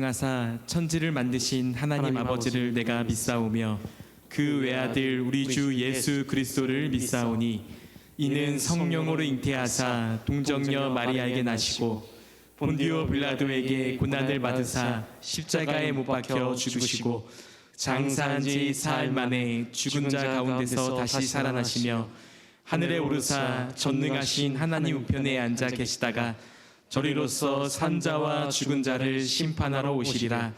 창하사 천지를 만드신 하나님 아버지를 내가 믿사오며 그 외아들 우리 주 예수 그리스도를 믿사오니 이는 성령으로 잉태하사 동정녀 마리아에게 나시고 본디오 빌라도에게 고난을 받으사 십자가에 못 박혀 죽으시고 장사한 지 사흘 만에 죽은 자 가운데서 다시 살아나시며 하늘에 오르사 전능하신 하나님 우편에 앉아 계시다가 저리로서 산자와 죽은 자를 심판하러 오시리라.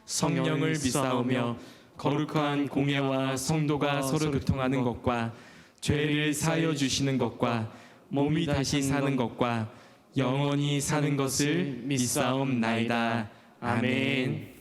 성령을 믿사오며 거룩한 공예와 성도가 서로 교통하는 것과 죄를 사하여 주시는 것과 몸이 다시 사는 것과 영원히 사는 것을 믿사옵나이다. 아멘.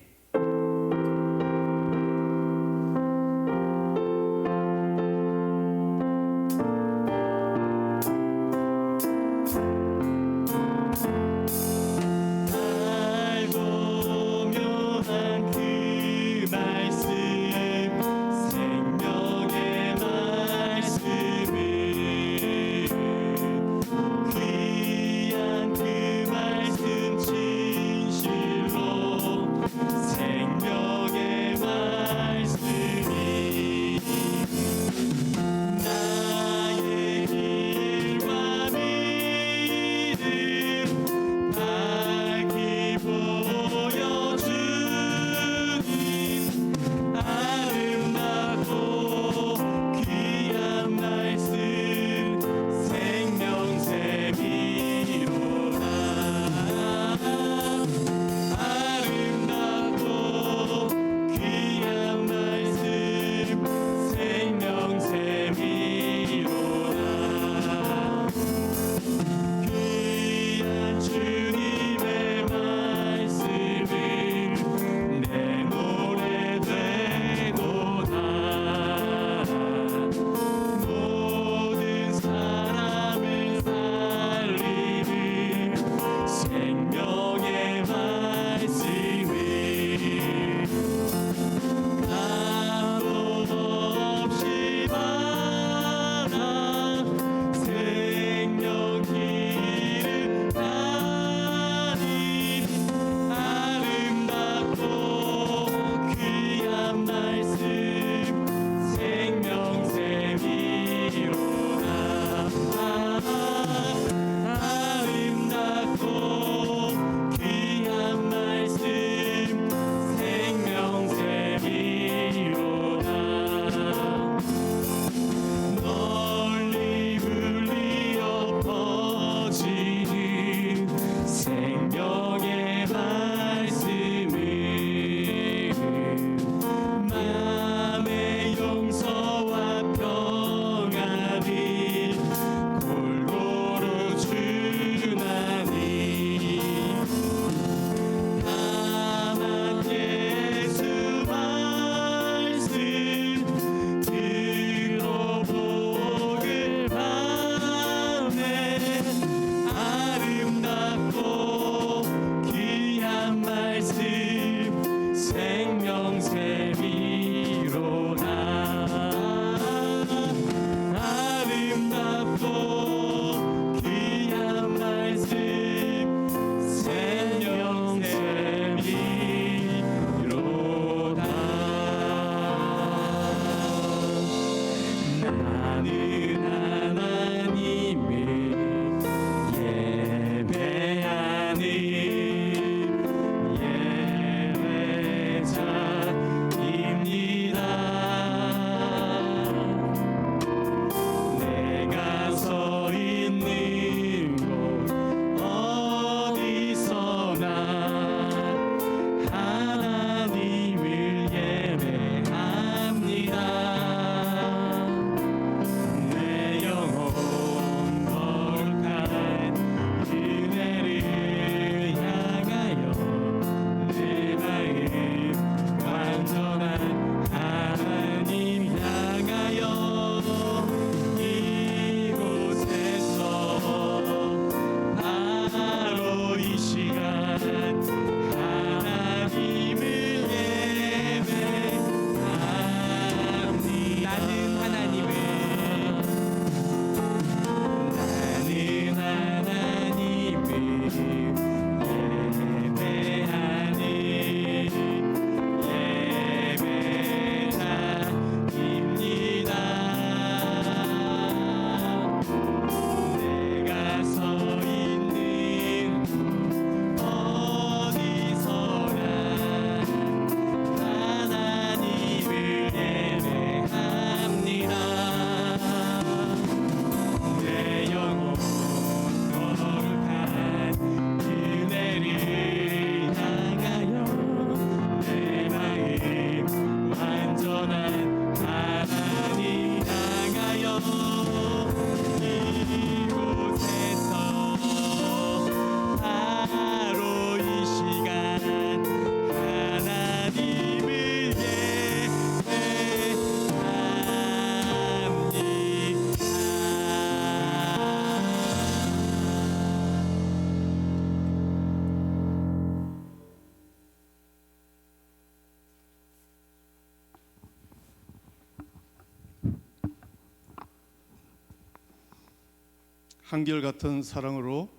한결같은 사랑으로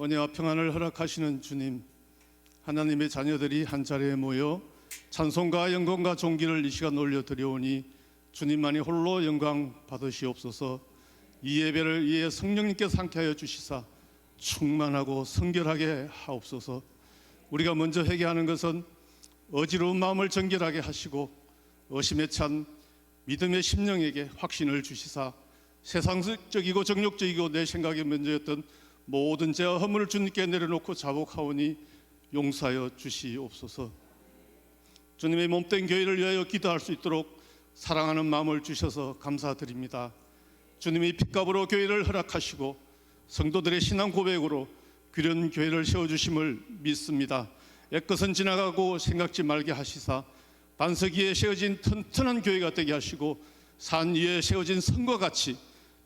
은혜와 평안을 허락하시는 주님, 하나님의 자녀들이 한자리에 모여 찬송과 영광과 존귀를 이 시간 올려드려오니 주님만이 홀로 영광 받으시옵소서. 이 예배를 이에 성령님께서 함께 하여 주시사 충만하고 성결하게 하옵소서. 우리가 먼저 회개하는 것은 어지러운 마음을 정결하게 하시고 의심에 찬 믿음의 심령에게 확신을 주시사 세상적이고 정욕적이고 내 생각에 먼저였던 모든 죄와 허물을 주님께 내려놓고 자복하오니 용서하여 주시옵소서. 주님의 몸된 교회를 위하여 기도할 수 있도록 사랑하는 마음을 주셔서 감사드립니다. 주님이 핏값으로 교회를 허락하시고 성도들의 신앙 고백으로 귀한 교회를 세워주심을 믿습니다. 옛것은 지나가고 생각지 말게 하시사 반석 위에 세워진 튼튼한 교회가 되게 하시고 산 위에 세워진 성과 같이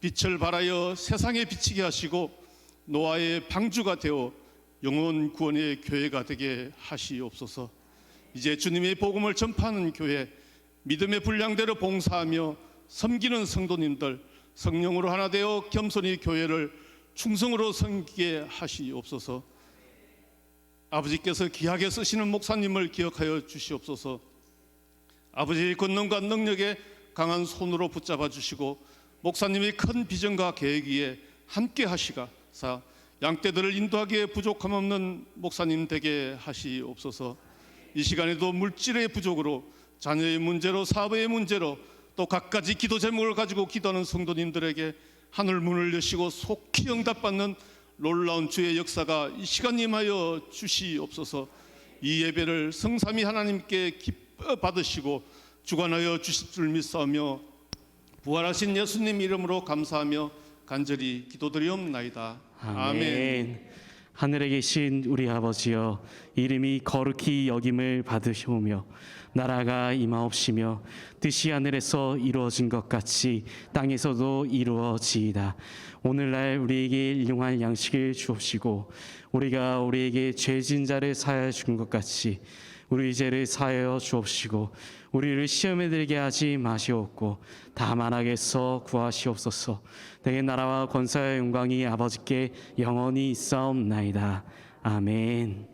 빛을 발하여 세상에 비치게 하시고 노아의 방주가 되어 영혼 구원의 교회가 되게 하시옵소서. 이제 주님의 복음을 전파하는 교회, 믿음의 분량대로 봉사하며 섬기는 성도님들, 성령으로 하나 되어 겸손히 교회를 충성으로 섬기게 하시옵소서. 아버지께서 귀하게 쓰시는 목사님을 기억하여 주시옵소서. 아버지의 권능과 능력에 강한 손으로 붙잡아 주시고 목사님의 큰 비전과 계획 위에 함께 하시가사 양떼들을 인도하기에 부족함 없는 목사님 되게 하시옵소서. 이 시간에도 물질의 부족으로 자녀의 문제로 사업의 문제로 또 갖가지 기도 제목을 가지고 기도하는 성도님들에게 하늘 문을 여시고 속히 응답받는 놀라운 주의 역사가 이 시간 임하여 주시옵소서. 이 예배를 성삼위 하나님께 기뻐 받으시고 주관하여 주실 줄 믿사오며 부활하신 예수님 이름으로 감사하며 간절히 기도드리옵나이다. 아멘. 하늘에 계신 우리 아버지여, 이름이 거룩히 여김을 받으시오며 나라가 임하옵시며 뜻이 하늘에서 이루어진 것 같이 땅에서도 이루어지이다. 오늘날 우리에게 일용할 양식을 주옵시고 우리가 우리에게 죄진 자를 사하여 준 것 같이 우리 죄를 사하여 주옵시고 우리를 시험에 들게 하지 마시옵고 다만 악에서 구하시옵소서. 내게 나라와 권세와 영광이 아버지께 영원히 있사옵나이다. 아멘.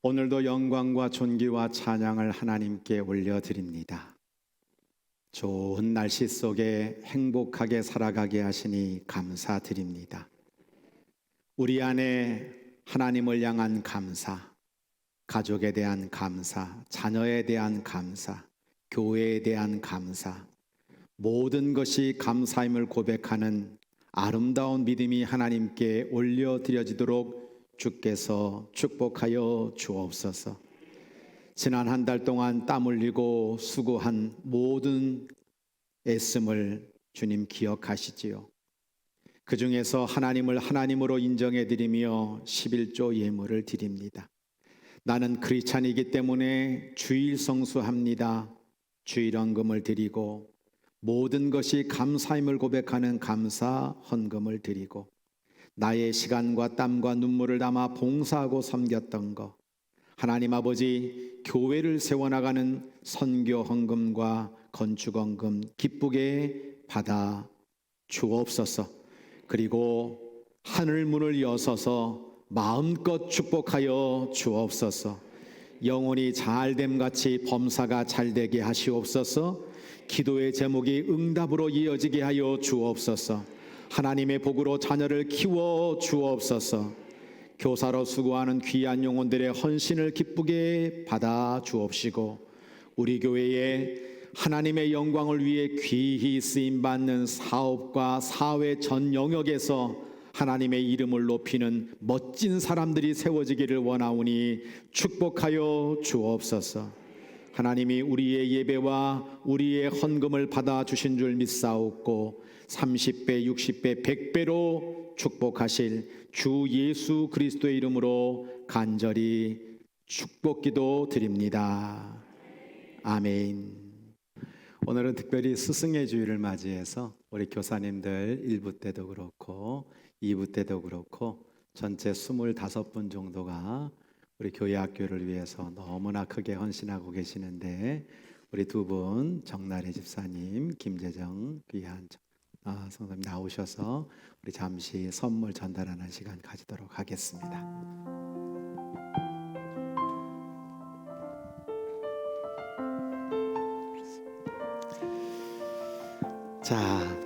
오늘도 영광과 존귀와 찬양을 하나님께 올려드립니다. 좋은 날씨 속에 행복하게 살아가게 하시니 감사드립니다. 우리 안에 하나님을 향한 감사, 가족에 대한 감사, 자녀에 대한 감사, 교회에 대한 감사, 모든 것이 감사임을 고백하는 아름다운 믿음이 하나님께 올려드려지도록 주께서 축복하여 주옵소서. 지난 한 달 동안 땀 흘리고 수고한 모든 애씀을 주님 기억하시지요. 그 중에서 하나님을 하나님으로 인정해 드리며 11조 예물을 드립니다. 나는 크리스찬이기 때문에 주일 성수합니다. 주일 헌금을 드리고 모든 것이 감사임을 고백하는 감사 헌금을 드리고 나의 시간과 땀과 눈물을 담아 봉사하고 섬겼던 것, 하나님 아버지 교회를 세워나가는 선교 헌금과 건축 헌금 기쁘게 받아 주옵소서. 그리고 하늘 문을 여서서 마음껏 축복하여 주옵소서. 영혼이 잘됨같이 범사가 잘되게 하시옵소서. 기도의 제목이 응답으로 이어지게 하여 주옵소서. 하나님의 복으로 자녀를 키워 주옵소서. 교사로 수고하는 귀한 영혼들의 헌신을 기쁘게 받아 주옵시고 우리 교회에 하나님의 영광을 위해 귀히 쓰임받는 사업과 사회 전 영역에서 하나님의 이름을 높이는 멋진 사람들이 세워지기를 원하오니 축복하여 주옵소서. 하나님이 우리의 예배와 우리의 헌금을 받아주신 줄 믿사옵고 30배, 60배, 100배로 축복하실 주 예수 그리스도의 이름으로 간절히 축복기도 드립니다. 아멘. 오늘은 특별히 스승의 주일을 맞이해서 우리 교사님들 1부 때도 그렇고 2부 때도 그렇고 전체 25분 정도가 우리 교회 학교를 위해서 너무나 크게 헌신하고 계시는데 우리 두 분 정나래 집사님, 김재정 귀한 성도님 나오셔서 우리 잠시 선물 전달하는 시간 가지도록 하겠습니다. 자,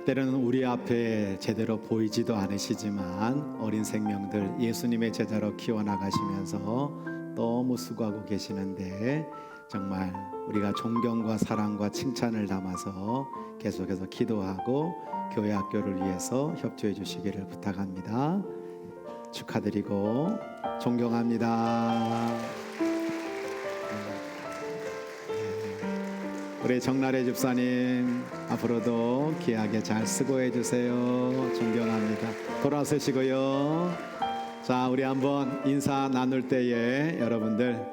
때로는 우리 앞에 제대로 보이지도 않으시지만 어린 생명들 예수님의 제자로 키워나가시면서 너무 수고하고 계시는데 정말 우리가 존경과 사랑과 칭찬을 담아서 계속해서 기도하고 교회 학교를 위해서 협조해 주시기를 부탁합니다. 축하드리고 존경합니다. 우리 정나래 집사님 앞으로도 귀하게 잘 수고해 주세요. 존경합니다. 돌아서시고요. 자, 우리 한번 인사 나눌 때에 여러분들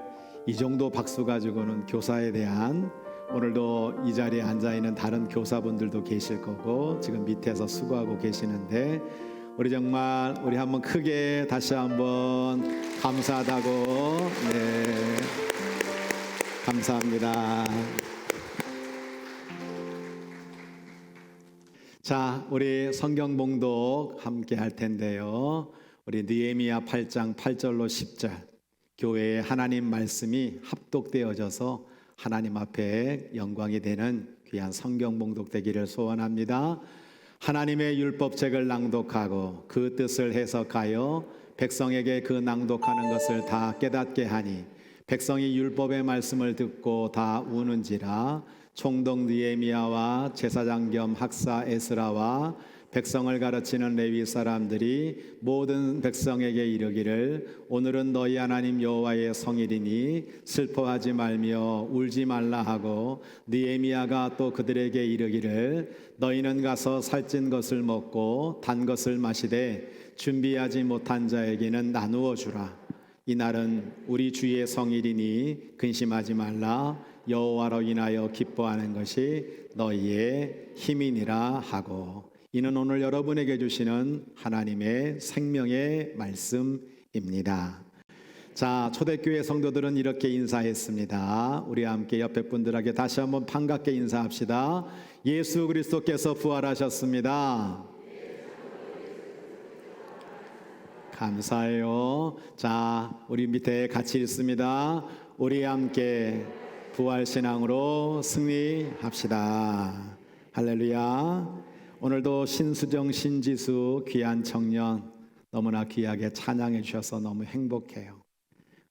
이 정도 박수 가지고는 교사에 대한 오늘도 이 자리에 앉아있는 다른 교사분들도 계실 거고 지금 밑에서 수고하고 계시는데 우리 정말 우리 한번 크게 다시 한번 감사하다고 감사합니다. 자, 우리 성경 봉독 함께 할 텐데요. 우리 느헤미야 8장 8절로 10절 교회에 하나님 말씀이 합독되어져서 하나님 앞에 영광이 되는 귀한 성경 봉독 되기를 소원합니다. 하나님의 율법책을 낭독하고 그 뜻을 해석하여 백성에게 그 낭독하는 것을 다 깨닫게 하니 백성이 율법의 말씀을 듣고 다 우는지라. 총독 느헤미야와 제사장 겸 학사 에스라와 백성을 가르치는 레위 사람들이 모든 백성에게 이르기를 오늘은 너희 하나님 여호와의 성일이니 슬퍼하지 말며 울지 말라 하고 느헤미야가 또 그들에게 이르기를 너희는 가서 살찐 것을 먹고 단 것을 마시되 준비하지 못한 자에게는 나누어 주라. 이날은 우리 주의 성일이니 근심하지 말라. 여호와로 인하여 기뻐하는 것이 너희의 힘이니라 하고 이는 오늘 여러분에게 주시는 하나님의 생명의 말씀입니다. 자, 초대교회 성도들은 이렇게 인사했습니다. 우리 함께 옆에 분들에게 다시 한번 반갑게 인사합시다. 예수 그리스도께서 부활하셨습니다. 감사해요. 자, 우리 밑에 같이 읽습니다. 우리 함께 부활신앙으로 승리합시다. 할렐루야. 오늘도 신수정, 신지수 귀한 청년 너무나 귀하게 찬양해 주셔서 너무 행복해요.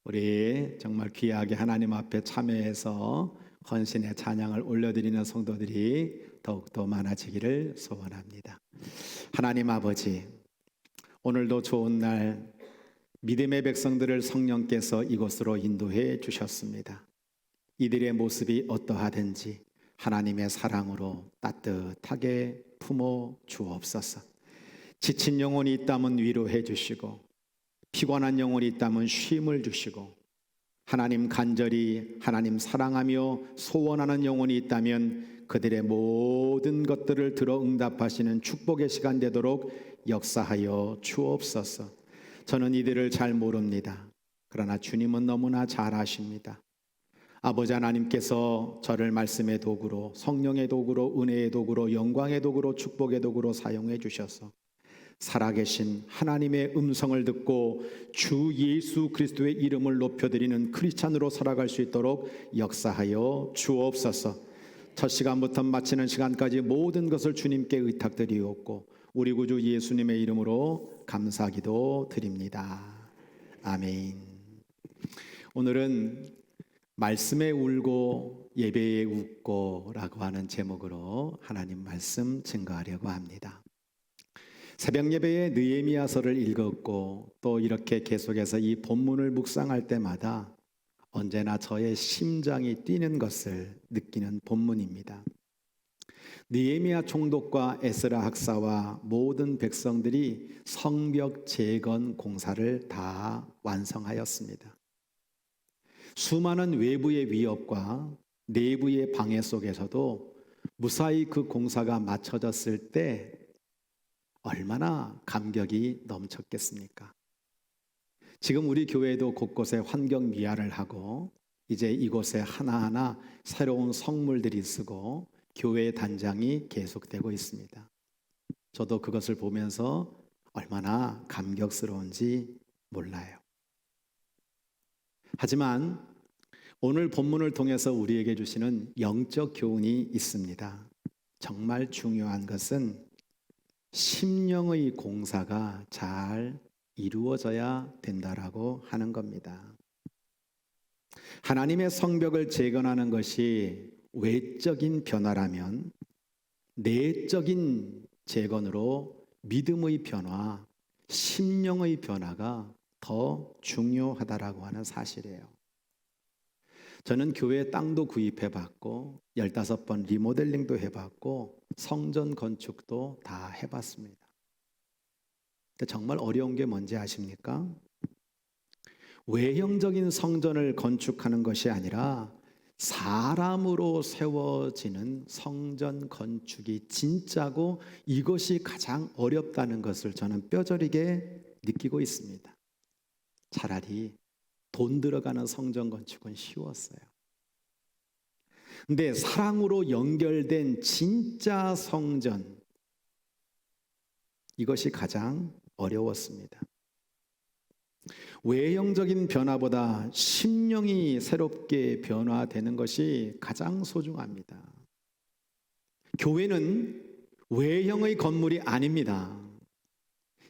우리 정말 귀하게 하나님 앞에 참여해서 헌신의 찬양을 올려드리는 성도들이 더욱더 많아지기를 소원합니다. 하나님 아버지, 오늘도 좋은 날 믿음의 백성들을 성령께서 이곳으로 인도해 주셨습니다. 이들의 모습이 어떠하든지 하나님의 사랑으로 따뜻하게 품어 주옵소서. 지친 영혼이 있다면 위로해 주시고 피곤한 영혼이 있다면 쉼을 주시고 하나님 간절히 하나님 사랑하며 소원하는 영혼이 있다면 그들의 모든 것들을 들어 응답하시는 축복의 시간 되도록 역사하여 주옵소서. 저는 이들을 잘 모릅니다. 그러나 주님은 너무나 잘 아십니다. 아버지 하나님께서 저를 말씀의 도구로, 성령의 도구로, 은혜의 도구로, 영광의 도구로, 축복의 도구로 사용해 주셔서 살아계신 하나님의 음성을 듣고 주 예수 그리스도의 이름을 높여드리는 크리스찬으로 살아갈 수 있도록 역사하여 주옵소서. 첫 시간부터 마치는 시간까지 모든 것을 주님께 의탁드리옵고 우리 구주 예수님의 이름으로 감사기도 드립니다. 아멘. 오늘은 말씀에 울고 예배에 웃고 라고 하는 제목으로 하나님 말씀 증거하려고 합니다. 새벽 예배에 느헤미야서를 읽었고 또 이렇게 계속해서 이 본문을 묵상할 때마다 언제나 저의 심장이 뛰는 것을 느끼는 본문입니다. 느헤미야 총독과 에스라 학사와 모든 백성들이 성벽 재건 공사를 다 완성하였습니다. 수많은 외부의 위협과 내부의 방해 속에서도 무사히 그 공사가 마쳐졌을 때 얼마나 감격이 넘쳤겠습니까? 지금 우리 교회도 곳곳에 환경 미화를 하고 이제 이곳에 하나하나 새로운 성물들이 쓰고 교회 단장이 계속되고 있습니다. 저도 그것을 보면서 얼마나 감격스러운지 몰라요. 하지만 오늘 본문을 통해서 우리에게 주시는 영적 교훈이 있습니다. 정말 중요한 것은 심령의 공사가 잘 이루어져야 된다라고 하는 겁니다. 하나님의 성벽을 재건하는 것이 외적인 변화라면 내적인 재건으로 믿음의 변화, 심령의 변화가 더 중요하다라고 하는 사실이에요. 저는 교회 땅도 구입해 봤고 15번 리모델링도 해봤고 성전 건축도 다 해봤습니다. 근데 정말 어려운 게 뭔지 아십니까? 외형적인 성전을 건축하는 것이 아니라 사람으로 세워지는 성전 건축이 진짜고 이것이 가장 어렵다는 것을 저는 뼈저리게 느끼고 있습니다. 차라리 돈 들어가는 성전 건축은 쉬웠어요. 근데 사랑으로 연결된 진짜 성전, 이것이 가장 어려웠습니다. 외형적인 변화보다 심령이 새롭게 변화되는 것이 가장 소중합니다. 교회는 외형의 건물이 아닙니다.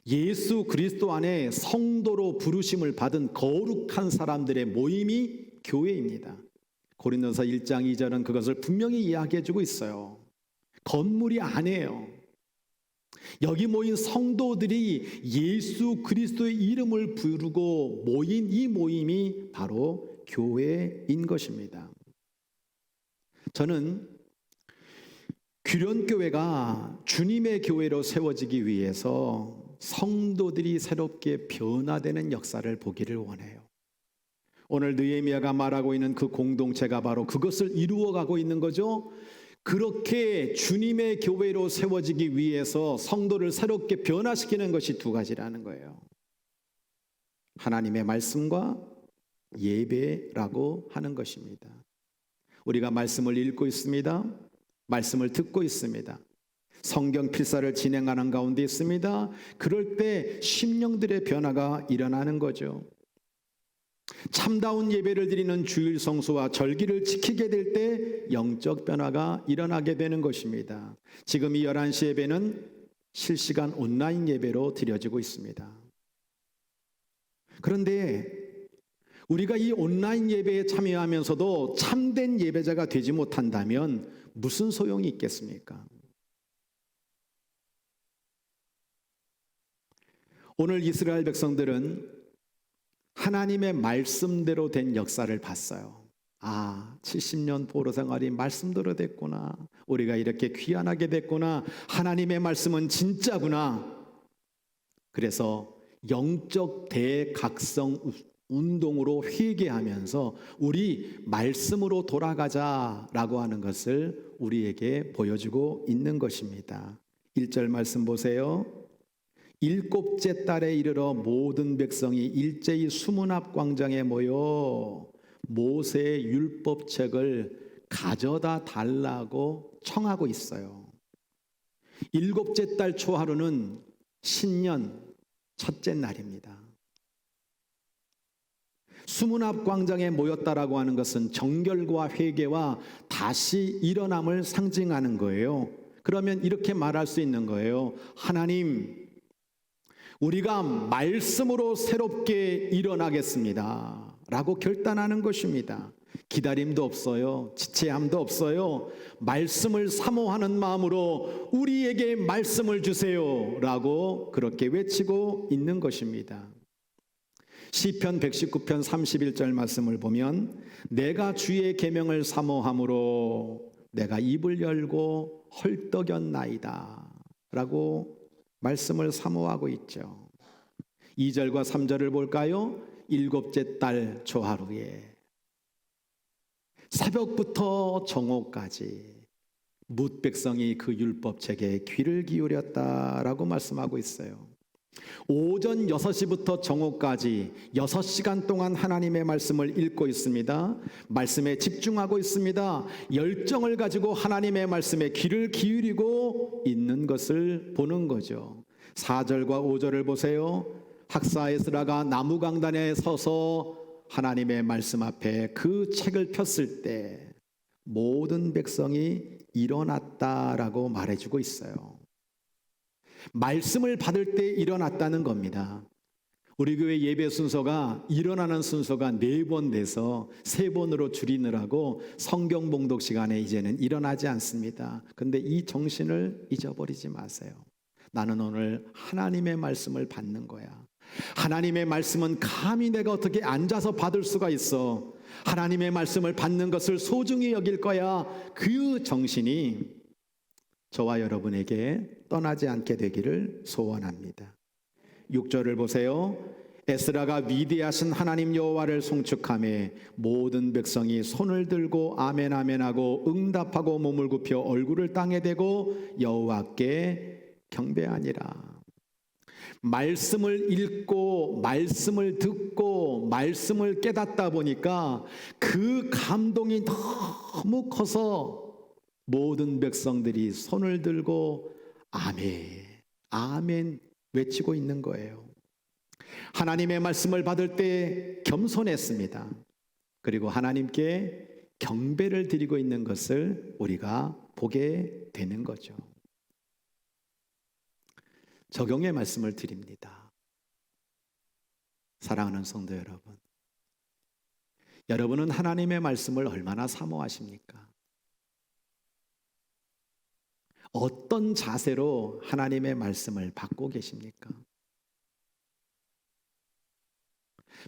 예수 그리스도 안에 성도로 부르심을 받은 거룩한 사람들의 모임이 교회입니다. 고린도서 1장 2절은 그것을 분명히 이야기해 주고 있어요. 건물이 아니에요. 여기 모인 성도들이 예수 그리스도의 이름을 부르고 모인 이 모임이 바로 교회인 것입니다. 저는 규련교회가 주님의 교회로 세워지기 위해서 성도들이 새롭게 변화되는 역사를 보기를 원해요. 오늘 느헤미야가 말하고 있는 그 공동체가 바로 그것을 이루어가고 있는 거죠. 그렇게 주님의 교회로 세워지기 위해서 성도를 새롭게 변화시키는 것이 두 가지라는 거예요. 하나님의 말씀과 예배라고 하는 것입니다. 우리가 말씀을 읽고 있습니다. 말씀을 듣고 있습니다. 성경 필사를 진행하는 가운데 있습니다. 그럴 때 심령들의 변화가 일어나는 거죠. 참다운 예배를 드리는 주일 성수와 절기를 지키게 될 때 영적 변화가 일어나게 되는 것입니다. 지금 이 11시 예배는 실시간 온라인 예배로 드려지고 있습니다. 그런데 우리가 이 온라인 예배에 참여하면서도 참된 예배자가 되지 못한다면 무슨 소용이 있겠습니까? 오늘 이스라엘 백성들은 하나님의 말씀대로 된 역사를 봤어요. 70년 포로 생활이 말씀대로 됐구나. 우리가 이렇게 귀환하게 됐구나. 하나님의 말씀은 진짜구나. 그래서 영적 대각성 운동으로 회개하면서 우리 말씀으로 돌아가자라고 하는 것을 우리에게 보여주고 있는 것입니다. 1절 말씀 보세요. 7째 달에 이르러 모든 백성이 일제히 수문 앞 광장에 모여 모세의 율법책을 가져다 달라고 청하고 있어요. 7째 달 초하루는 신년 첫째 날입니다. 수문 앞 광장에 모였다라고 하는 것은 정결과 회개와 다시 일어남을 상징하는 거예요. 그러면 이렇게 말할 수 있는 거예요. 하나님, 우리가 말씀으로 새롭게 일어나겠습니다 라고 결단하는 것입니다. 기다림도 없어요. 지체함도 없어요. 말씀을 사모하는 마음으로 우리에게 말씀을 주세요 라고 그렇게 외치고 있는 것입니다. 시편 119편 31절 말씀을 보면 내가 주의 계명을 사모함으로 내가 입을 열고 헐떡였나이다 라고 말씀을 사모하고 있죠. 2절과 3절을 볼까요? 7째 달 초하루에 새벽부터 정오까지 뭇 백성이 그 율법책에 귀를 기울였다라고 말씀하고 있어요. 오전 6시부터 정오까지 6시간 동안 하나님의 말씀을 읽고 있습니다. 말씀에 집중하고 있습니다. 열정을 가지고 하나님의 말씀에 귀를 기울이고 있는 것을 보는 거죠. 4절과 5절을 보세요. 학사 에스라가 나무 강단에 서서 하나님의 말씀 앞에 그 책을 폈을 때 모든 백성이 일어났다라고 말해주고 있어요. 말씀을 받을 때 일어났다는 겁니다. 우리 교회 예배 순서가 일어나는 순서가 4번 돼서 3번으로 줄이느라고 성경 봉독 시간에 이제는 일어나지 않습니다. 근데 이 정신을 잊어버리지 마세요. 나는 오늘 하나님의 말씀을 받는 거야. 하나님의 말씀은 감히 내가 어떻게 앉아서 받을 수가 있어. 하나님의 말씀을 받는 것을 소중히 여길 거야. 그 정신이 저와 여러분에게 떠나지 않게 되기를 소원합니다. 6절을 보세요. 에스라가 위대하신 하나님 여호와를 송축하며 모든 백성이 손을 들고 아멘 아멘 하고 응답하고 몸을 굽혀 얼굴을 땅에 대고 여호와께 경배하니라. 말씀을 읽고 말씀을 듣고 말씀을 깨닫다 보니까 그 감동이 너무 커서 모든 백성들이 손을 들고 아멘, 아멘 외치고 있는 거예요. 하나님의 말씀을 받을 때 겸손했습니다. 그리고 하나님께 경배를 드리고 있는 것을 우리가 보게 되는 거죠. 적용의 말씀을 드립니다. 사랑하는 성도 여러분, 여러분은 하나님의 말씀을 얼마나 사모하십니까? 어떤 자세로 하나님의 말씀을 받고 계십니까?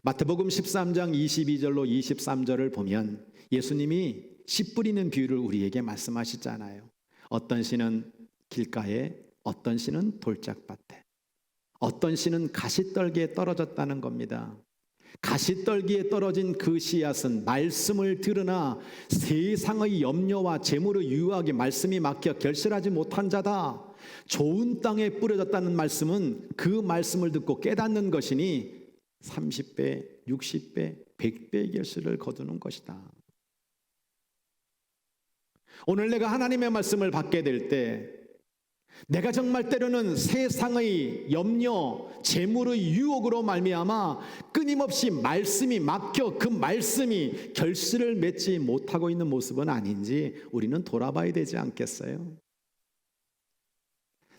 마태복음 13장 22절로 23절을 보면 예수님이 씨 뿌리는 비유를 우리에게 말씀하시잖아요. 어떤 씨는 길가에, 어떤 씨는 돌짝밭에, 어떤 씨는 가시떨기에 떨어졌다는 겁니다. 가시떨기에 떨어진 그 씨앗은 말씀을 들으나 세상의 염려와 재물의 유혹에 말씀이 막혀 결실하지 못한 자다. 좋은 땅에 뿌려졌다는 말씀은 그 말씀을 듣고 깨닫는 것이니 30배, 60배, 100배의 결실을 거두는 것이다. 오늘 내가 하나님의 말씀을 받게 될 때 내가 정말 때로는 세상의 염려, 재물의 유혹으로 말미암아 끊임없이 말씀이 막혀 그 말씀이 결실을 맺지 못하고 있는 모습은 아닌지 우리는 돌아봐야 되지 않겠어요?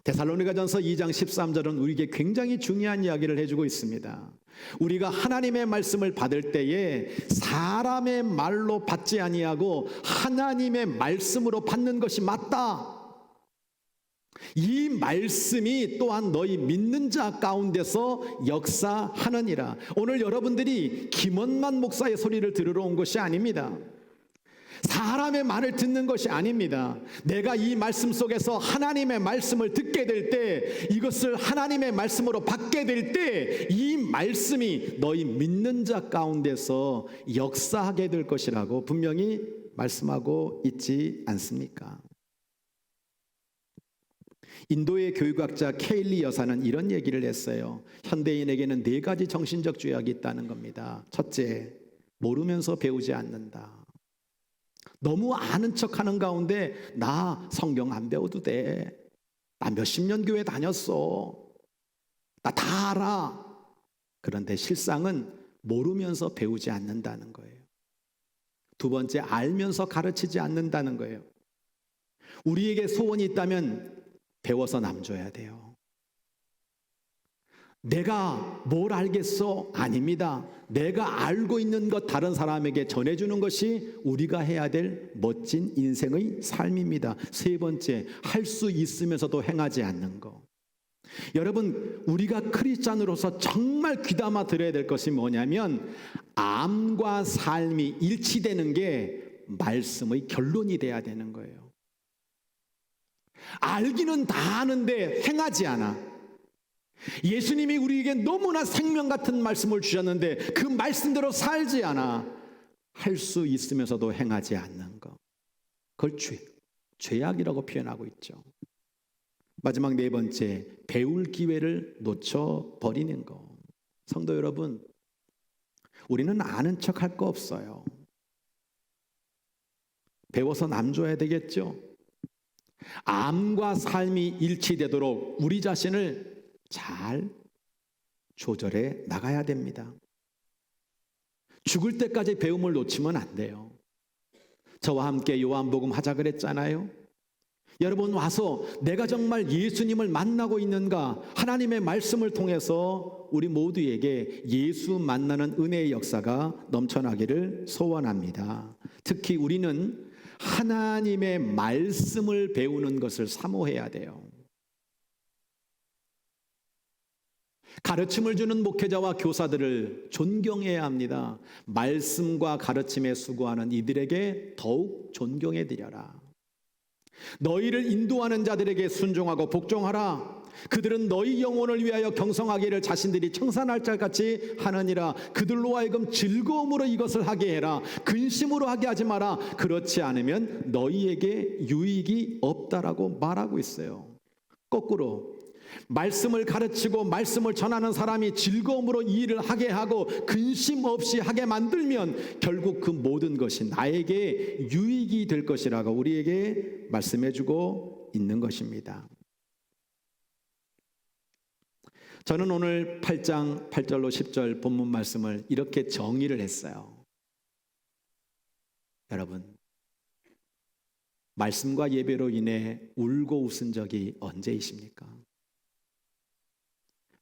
데살로니가전서 2장 13절은 우리에게 굉장히 중요한 이야기를 해주고 있습니다. 우리가 하나님의 말씀을 받을 때에 사람의 말로 받지 아니하고 하나님의 말씀으로 받는 것이 맞다. 이 말씀이 또한 너희 믿는 자 가운데서 역사하느니라. 오늘 여러분들이 김원만 목사의 소리를 들으러 온 것이 아닙니다. 사람의 말을 듣는 것이 아닙니다. 내가 이 말씀 속에서 하나님의 말씀을 듣게 될 때, 이것을 하나님의 말씀으로 받게 될 때, 이 말씀이 너희 믿는 자 가운데서 역사하게 될 것이라고 분명히 말씀하고 있지 않습니까? 인도의 교육학자 케일리 여사는 이런 얘기를 했어요. 현대인에게는 4가지 정신적 죄악이 있다는 겁니다. 첫째, 모르면서 배우지 않는다. 너무 아는 척하는 가운데 나 성경 안 배워도 돼. 나 몇십 년 교회 다녔어. 나 다 알아. 그런데 실상은 모르면서 배우지 않는다는 거예요. 두 번째, 알면서 가르치지 않는다는 거예요. 우리에게 소원이 있다면 배워서 남줘야 돼요. 내가 뭘 알겠어? 아닙니다. 내가 알고 있는 것 다른 사람에게 전해주는 것이 우리가 해야 될 멋진 인생의 삶입니다. 세 번째, 할 수 있으면서도 행하지 않는 것. 여러분, 우리가 크리스찬으로서 정말 귀담아 들어야 될 것이 뭐냐면 암과 삶이 일치되는 게 말씀의 결론이 돼야 되는 거예요. 알기는 다 아는데 행하지 않아. 예수님이 우리에게 너무나 생명 같은 말씀을 주셨는데 그 말씀대로 살지 않아. 할 수 있으면서도 행하지 않는 것. 그걸 죄악이라고 표현하고 있죠. 마지막 4번째, 배울 기회를 놓쳐버리는 것. 성도 여러분, 우리는 아는 척 할 거 없어요. 배워서 남줘야 되겠죠. 암과 삶이 일치되도록 우리 자신을 잘 조절해 나가야 됩니다. 죽을 때까지 배움을 놓치면 안 돼요. 저와 함께 요한복음 하자 그랬잖아요. 여러분 와서 내가 정말 예수님을 만나고 있는가, 하나님의 말씀을 통해서 우리 모두에게 예수 만나는 은혜의 역사가 넘쳐나기를 소원합니다. 특히 우리는 하나님의 말씀을 배우는 것을 사모해야 돼요. 가르침을 주는 목회자와 교사들을 존경해야 합니다. 말씀과 가르침에 수고하는 이들에게 더욱 존경해 드려라. 너희를 인도하는 자들에게 순종하고 복종하라. 그들은 너희 영혼을 위하여 경성하기를 자신들이 청산할 자같이 하느니라. 그들로 하여금 즐거움으로 이것을 하게 해라. 근심으로 하게 하지 마라. 그렇지 않으면 너희에게 유익이 없다라고 말하고 있어요. 거꾸로 말씀을 가르치고 말씀을 전하는 사람이 즐거움으로 이 일을 하게 하고 근심 없이 하게 만들면 결국 그 모든 것이 나에게 유익이 될 것이라고 우리에게 말씀해주고 있는 것입니다. 저는 오늘 8장 8절로 10절 본문 말씀을 이렇게 정의를 했어요. 여러분, 말씀과 예배로 인해 울고 웃은 적이 언제이십니까?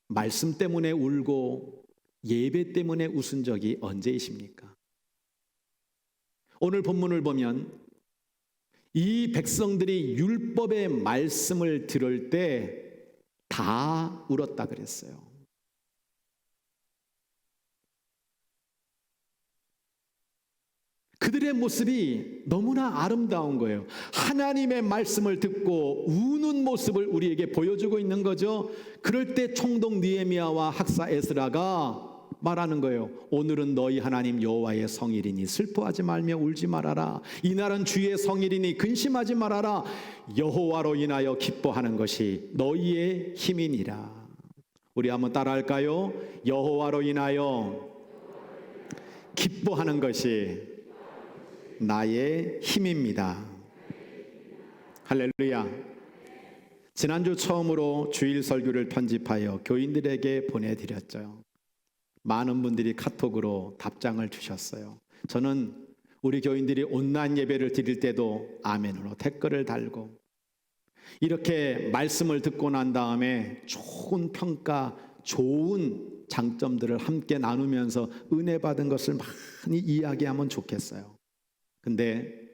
말씀 때문에 울고 예배 때문에 웃은 적이 언제이십니까? 오늘 본문을 보면 이 백성들이 율법의 말씀을 들을 때 다 울었다 그랬어요. 그들의 모습이 너무나 아름다운 거예요. 하나님의 말씀을 듣고 우는 모습을 우리에게 보여주고 있는 거죠. 그럴 때 총독 느헤미야와 학사 에스라가 말하는 거예요. 오늘은 너희 하나님 여호와의 성일이니 슬퍼하지 말며 울지 말아라. 이날은 주의 성일이니 근심하지 말아라. 여호와로 인하여 기뻐하는 것이 너희의 힘이니라. 우리 한번 따라할까요? 여호와로 인하여 기뻐하는 것이 나의 힘입니다. 할렐루야. 지난주 처음으로 주일 설교를 편집하여 교인들에게 보내드렸죠. 많은 분들이 카톡으로 답장을 주셨어요. 저는 우리 교인들이 온라인 예배를 드릴 때도 아멘으로 댓글을 달고, 이렇게 말씀을 듣고 난 다음에 좋은 평가, 좋은 장점들을 함께 나누면서 은혜 받은 것을 많이 이야기하면 좋겠어요. 근데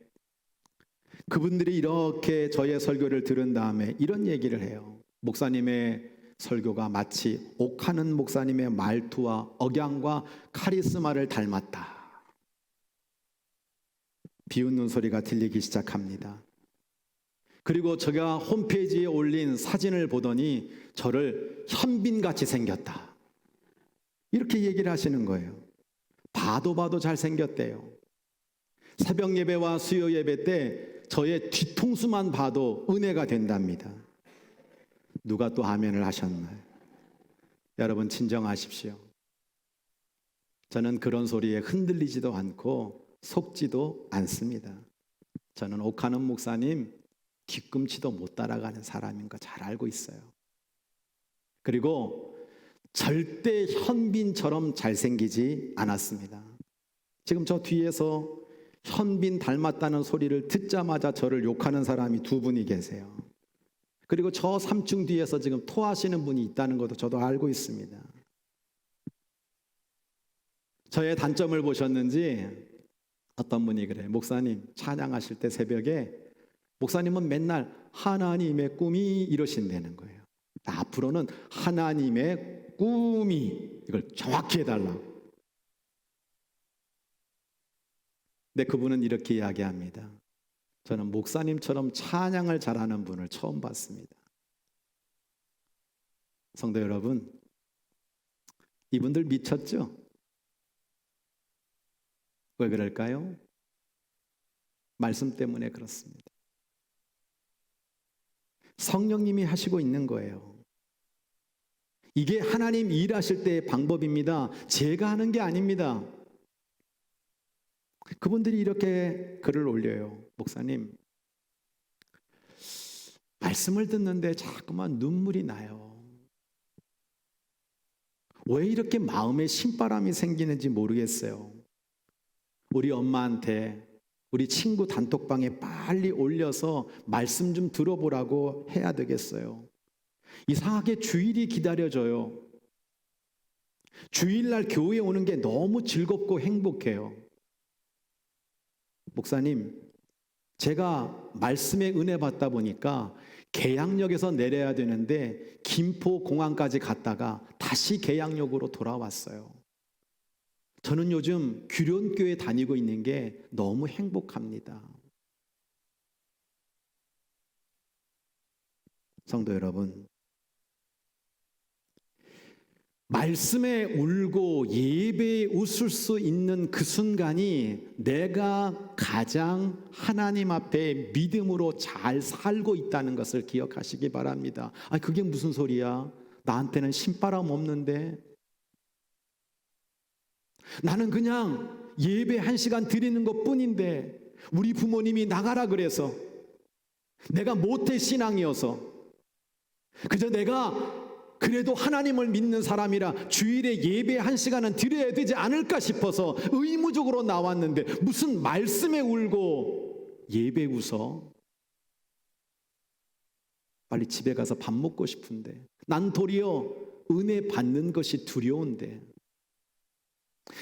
그분들이 이렇게 저의 설교를 들은 다음에 이런 얘기를 해요. 목사님의 설교가 마치 옥하는 목사님의 말투와 억양과 카리스마를 닮았다. 비웃는 소리가 들리기 시작합니다. 그리고 제가 홈페이지에 올린 사진을 보더니 저를 현빈같이 생겼다. 이렇게 얘기를 하시는 거예요. 봐도 잘생겼대요. 새벽 예배와 수요 예배 때 저의 뒤통수만 봐도 은혜가 된답니다. 누가 또 아멘을 하셨나요? 여러분 진정하십시오. 저는 그런 소리에 흔들리지도 않고 속지도 않습니다. 저는 옥하는 목사님 뒤꿈치도 못 따라가는 사람인 거 잘 알고 있어요. 그리고 절대 현빈처럼 잘생기지 않았습니다. 지금 저 뒤에서 현빈 닮았다는 소리를 듣자마자 저를 욕하는 사람이 두 분이 계세요. 그리고 저 3층 뒤에서 지금 토하시는 분이 있다는 것도 저도 알고 있습니다. 저의 단점을 보셨는지 어떤 분이 그래요. 목사님 찬양하실 때 새벽에 목사님은 맨날 하나님의 꿈이 이러신다는 거예요. 앞으로는 하나님의 꿈이 이걸 정확히 해달라고. 근데 그분은 이렇게 이야기합니다. 저는 목사님처럼 찬양을 잘하는 분을 처음 봤습니다. 성도 여러분, 이분들 미쳤죠? 왜 그럴까요? 말씀 때문에 그렇습니다. 성령님이 하시고 있는 거예요. 이게 하나님 일하실 때의 방법입니다. 제가 하는 게 아닙니다. 그분들이 이렇게 글을 올려요. 목사님, 말씀을 듣는데 자꾸만 눈물이 나요. 왜 이렇게 마음에 신바람이 생기는지 모르겠어요. 우리 엄마한테 우리 친구 단톡방에 빨리 올려서 말씀 좀 들어보라고 해야 되겠어요. 이상하게 주일이 기다려져요. 주일날 교회에 오는 게 너무 즐겁고 행복해요. 목사님, 제가 말씀에 은혜 받다 보니까 계양역에서 내려야 되는데 김포공항까지 갔다가 다시 계양역으로 돌아왔어요. 저는 요즘 규련교회 다니고 있는 게 너무 행복합니다. 성도 여러분, 말씀에 울고 예배에 웃을 수 있는 그 순간이 내가 가장 하나님 앞에 믿음으로 잘 살고 있다는 것을 기억하시기 바랍니다. 아, 그게 무슨 소리야? 나한테는 신바람 없는데. 나는 그냥 예배 1시간 드리는 것 뿐인데, 우리 부모님이 나가라 그래서, 내가 모태 신앙이어서, 그저 내가 그래도 하나님을 믿는 사람이라 주일에 예배 1시간은 드려야 되지 않을까 싶어서 의무적으로 나왔는데 무슨 말씀에 울고 예배 웃어? 빨리 집에 가서 밥 먹고 싶은데, 난 도리어 은혜 받는 것이 두려운데,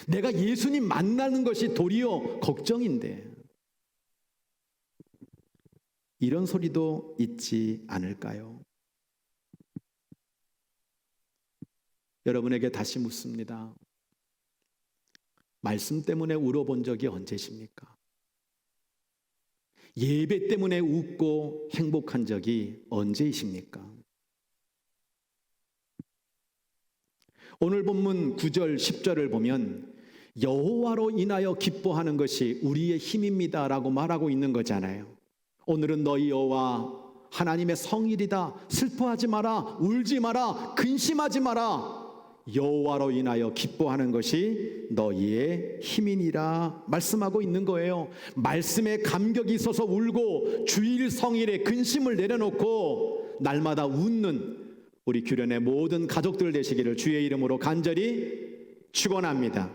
내가 예수님 만나는 것이 도리어 걱정인데, 이런 소리도 있지 않을까요? 여러분에게 다시 묻습니다. 말씀 때문에 울어본 적이 언제십니까? 예배 때문에 웃고 행복한 적이 언제이십니까? 오늘 본문 9절 10절을 보면 여호와로 인하여 기뻐하는 것이 우리의 힘입니다 라고 말하고 있는 거잖아요. 오늘은 너희 여호와 하나님의 성일이다. 슬퍼하지 마라. 울지 마라. 근심하지 마라. 여호와로 인하여 기뻐하는 것이 너희의 힘이니라 말씀하고 있는 거예요. 말씀에 감격이 있어서 울고 주일 성일에 근심을 내려놓고 날마다 웃는 우리 규련의 모든 가족들 되시기를 주의 이름으로 간절히 축원합니다.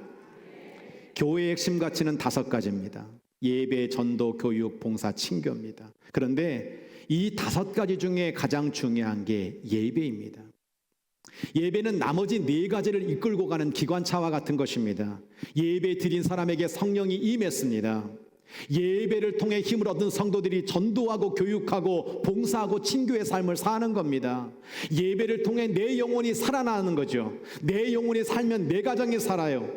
교회의 핵심 가치는 5가지입니다. 예배, 전도, 교육, 봉사, 친교입니다. 그런데 이 5가지 중에 가장 중요한 게 예배입니다. 예배는 나머지 4가지를 이끌고 가는 기관차와 같은 것입니다. 예배 드린 사람에게 성령이 임했습니다. 예배를 통해 힘을 얻은 성도들이 전도하고 교육하고 봉사하고 친교의 삶을 사는 겁니다. 예배를 통해 내 영혼이 살아나는 거죠. 내 영혼이 살면 내 가정이 살아요.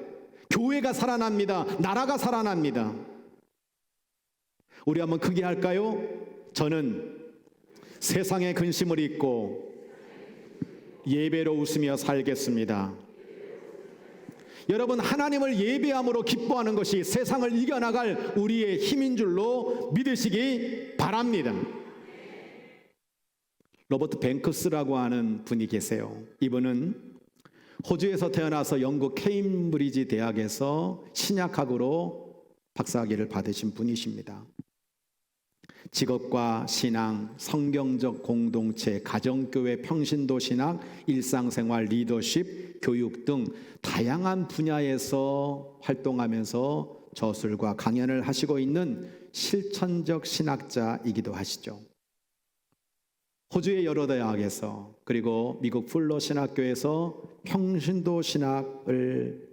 교회가 살아납니다. 나라가 살아납니다. 우리 한번 크게 할까요? 저는 세상의 근심을 잊고 예배로 웃으며 살겠습니다. 여러분, 하나님을 예배함으로 기뻐하는 것이 세상을 이겨나갈 우리의 힘인 줄로 믿으시기 바랍니다. 로버트 뱅크스라고 하는 분이 계세요. 이분은 호주에서 태어나서 영국 케임브리지 대학에서 신약학으로 박사학위를 받으신 분이십니다. 직업과 신앙, 성경적 공동체, 가정교회, 평신도 신학, 일상생활, 리더십, 교육 등 다양한 분야에서 활동하면서 저술과 강연을 하시고 있는 실천적 신학자이기도 하시죠. 호주의 여러 대학에서 그리고 미국 풀러 신학교에서 평신도 신학을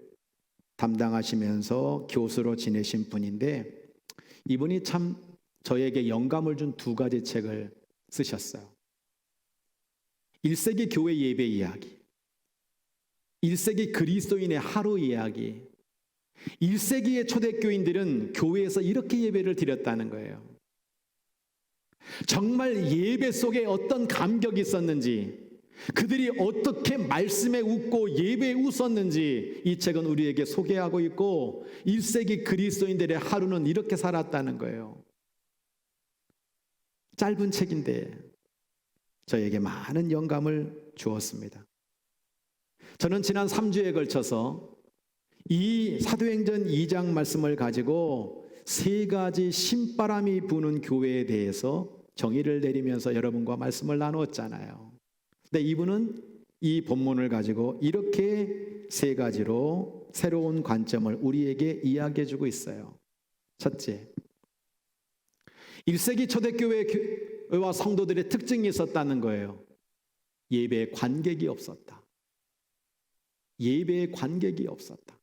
담당하시면서 교수로 지내신 분인데, 이분이 참 저에게 영감을 준 2가지 책을 쓰셨어요. 1세기 교회 예배 이야기, 1세기 그리스도인의 하루 이야기. 1세기의 초대교인들은 교회에서 이렇게 예배를 드렸다는 거예요. 정말 예배 속에 어떤 감격이 있었는지, 그들이 어떻게 말씀에 웃고 예배에 웃었는지 이 책은 우리에게 소개하고 있고, 1세기 그리스도인들의 하루는 이렇게 살았다는 거예요. 짧은 책인데 저에게 많은 영감을 주었습니다. 저는 지난 3주에 걸쳐서 이 사도행전 2장 말씀을 가지고 3가지 신바람이 부는 교회에 대해서 정의를 내리면서 여러분과 말씀을 나누었잖아요. 근데 이분은 이 본문을 가지고 이렇게 3가지로 새로운 관점을 우리에게 이야기해 주고 있어요. 첫째, 1세기 초대교회와 성도들의 특징이 있었다는 거예요. 예배에 관객이 없었다. 예배에 관객이 없었다.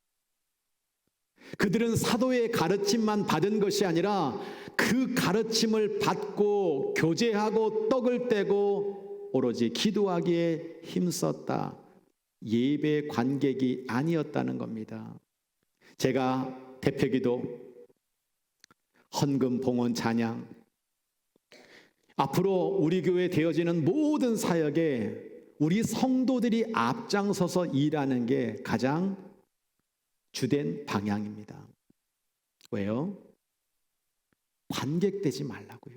그들은 사도의 가르침만 받은 것이 아니라 그 가르침을 받고 교제하고 떡을 떼고 오로지 기도하기에 힘썼다. 예배 관객이 아니었다는 겁니다. 제가 대표기도, 헌금, 봉헌, 찬양, 앞으로 우리 교회에 되어지는 모든 사역에 우리 성도들이 앞장서서 일하는 게 가장 주된 방향입니다. 왜요? 관객되지 말라고요.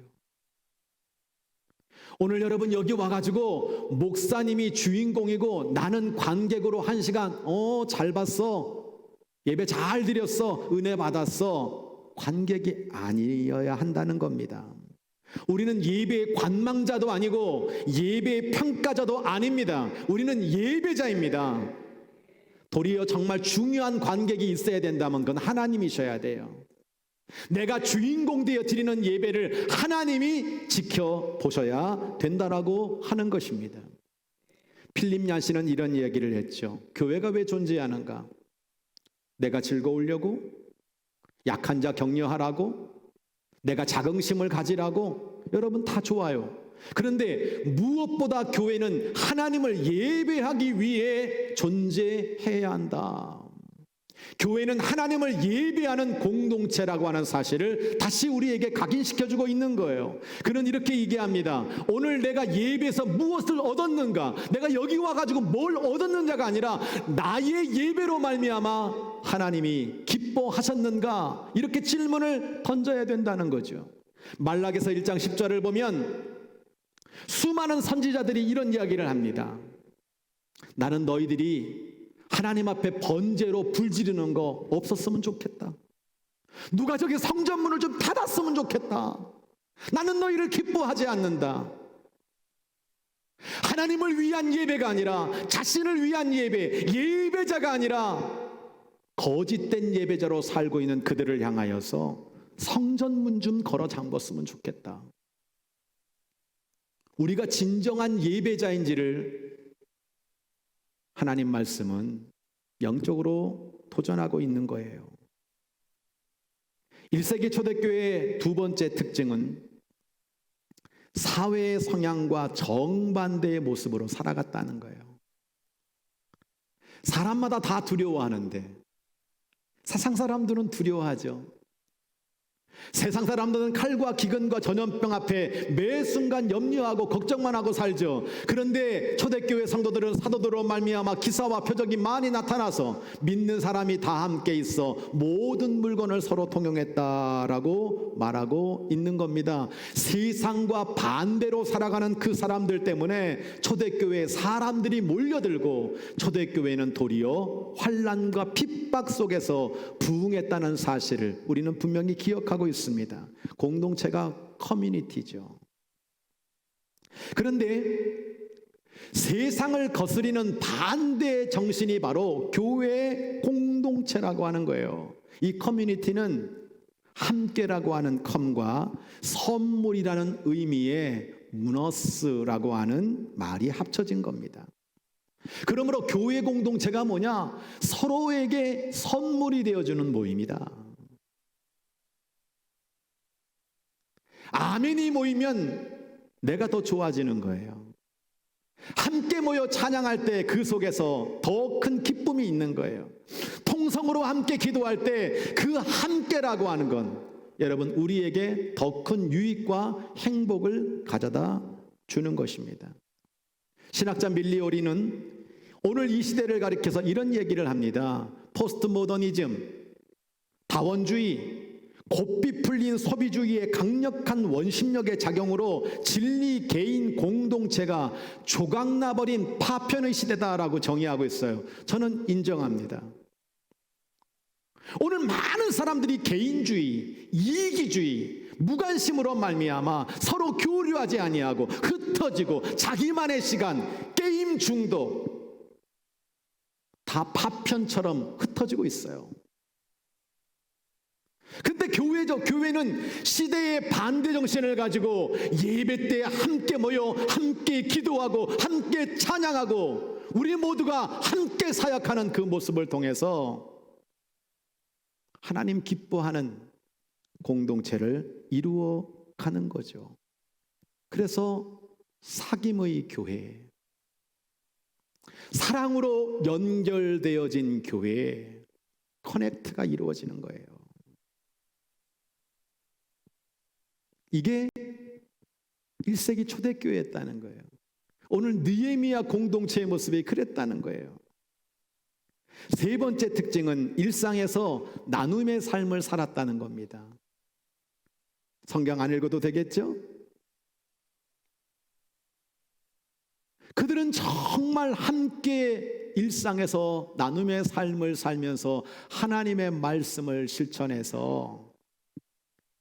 오늘 여러분 여기 와가지고 목사님이 주인공이고 나는 관객으로 1시간 잘 봤어, 예배 잘 드렸어, 은혜 받았어, 관객이 아니어야 한다는 겁니다. 우리는 예배의 관망자도 아니고 예배의 평가자도 아닙니다. 우리는 예배자입니다. 도리어 정말 중요한 관객이 있어야 된다면 그건 하나님이셔야 돼요. 내가 주인공 되어 드리는 예배를 하나님이 지켜보셔야 된다라고 하는 것입니다. 필립 얀시는 이런 이야기를 했죠. 교회가 왜 존재하는가? 내가 즐거우려고? 약한 자 격려하라고? 내가 자긍심을 가지라고? 여러분 다 좋아요. 그런데 무엇보다 교회는 하나님을 예배하기 위해 존재해야 한다. 교회는 하나님을 예배하는 공동체라고 하는 사실을 다시 우리에게 각인시켜주고 있는 거예요. 그는 이렇게 얘기합니다. 오늘 내가 예배에서 무엇을 얻었는가? 내가 여기 와가지고 뭘 얻었는가가 아니라 나의 예배로 말미암아 하나님이 기뻐하셨는가? 이렇게 질문을 던져야 된다는 거죠. 말라기서 1장 10절을 보면 수많은 선지자들이 이런 이야기를 합니다. 나는 너희들이 하나님 앞에 번제로 불 지르는 거 없었으면 좋겠다. 누가 저기 성전문을 좀 닫았으면 좋겠다. 나는 너희를 기뻐하지 않는다. 하나님을 위한 예배가 아니라 자신을 위한 예배, 예배자가 아니라 거짓된 예배자로 살고 있는 그들을 향하여서 성전 문 좀 걸어 잠궜으면 좋겠다. 우리가 진정한 예배자인지를 하나님 말씀은 영적으로 도전하고 있는 거예요. 1세기 초대교회의 두 번째 특징은 사회의 성향과 정반대의 모습으로 살아갔다는 거예요. 사람마다 다 두려워하는데 세상 사람들은 두려워하죠. 세상 사람들은 칼과 기근과 전염병 앞에 매 순간 염려하고 걱정만 하고 살죠. 그런데 초대교회 성도들은 사도들로 말미암아 기사와 표적이 많이 나타나서 믿는 사람이 다 함께 있어 모든 물건을 서로 통용했다라고 말하고 있는 겁니다. 세상과 반대로 살아가는 그 사람들 때문에 초대교회에 사람들이 몰려들고 초대교회는 도리어 환난과 핍박 속에서 부흥했다는 사실을 우리는 분명히 기억하고 있습니다. 공동체가 커뮤니티죠. 그런데 세상을 거스리는 반대의 정신이 바로 교회의 공동체라고 하는 거예요. 이 커뮤니티는 함께라고 하는 컴과 선물이라는 의미의 무너스라고 하는 말이 합쳐진 겁니다. 그러므로 교회 공동체가 뭐냐? 서로에게 선물이 되어주는 모임이다. 아멘이 모이면 내가 더 좋아지는 거예요. 함께 모여 찬양할 때 그 속에서 더 큰 기쁨이 있는 거예요. 통성으로 함께 기도할 때 그 함께라고 하는 건 여러분 우리에게 더 큰 유익과 행복을 가져다 주는 것입니다. 신학자 밀리 오리는 오늘 이 시대를 가리켜서 이런 얘기를 합니다. 포스트 모더니즘, 다원주의, 곱비 풀린 소비주의의 강력한 원심력의 작용으로 진리 개인 공동체가 조각나버린 파편의 시대다라고 정의하고 있어요. 저는 인정합니다. 오늘 많은 사람들이 개인주의, 이기주의, 무관심으로 말미암아 서로 교류하지 아니하고 흩어지고 자기만의 시간, 게임 중독 다 파편처럼 흩어지고 있어요. 근데 교회는 시대의 반대 정신을 가지고 예배 때 함께 모여 함께 기도하고 함께 찬양하고 우리 모두가 함께 사역하는 그 모습을 통해서 하나님 기뻐하는 공동체를 이루어 가는 거죠. 그래서 사귐의 교회, 사랑으로 연결되어진 교회, 커넥트가 이루어지는 거예요. 이게 1세기 초대교회였다는 거예요. 오늘 느헤미야 공동체의 모습이 그랬다는 거예요. 세 번째 특징은 일상에서 나눔의 삶을 살았다는 겁니다. 성경 안 읽어도 되겠죠? 그들은 정말 함께 일상에서 나눔의 삶을 살면서 하나님의 말씀을 실천해서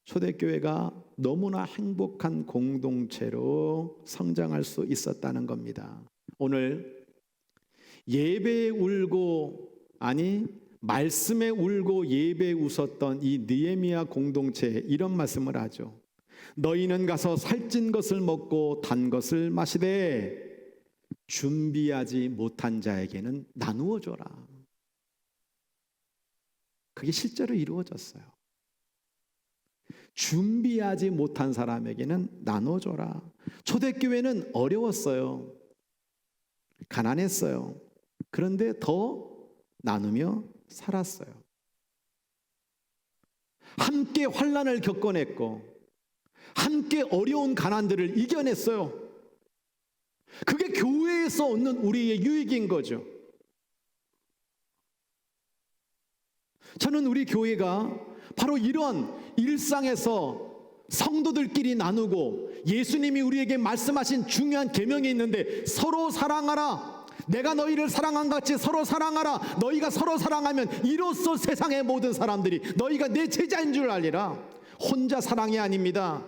초대교회가 너무나 행복한 공동체로 성장할 수 있었다는 겁니다. 오늘 예배에 울고 말씀에 울고 예배에 웃었던 이 느헤미야 공동체에 이런 말씀을 하죠. 너희는 가서 살찐 것을 먹고 단 것을 마시되 준비하지 못한 자에게는 나누어 줘라. 그게 실제로 이루어졌어요. 준비하지 못한 사람에게는 나눠줘라. 초대교회는 어려웠어요. 가난했어요. 그런데 더 나누며 살았어요. 함께 환난을 겪어냈고 함께 어려운 가난들을 이겨냈어요. 그게 교회에서 얻는 우리의 유익인 거죠. 저는 우리 교회가 바로 이런 일상에서 성도들끼리 나누고 예수님이 우리에게 말씀하신 중요한 계명이 있는데 서로 사랑하라. 내가 너희를 사랑한 같이 서로 사랑하라. 너희가 서로 사랑하면 이로써 세상의 모든 사람들이 너희가 내 제자인 줄 알리라. 혼자 사랑이 아닙니다.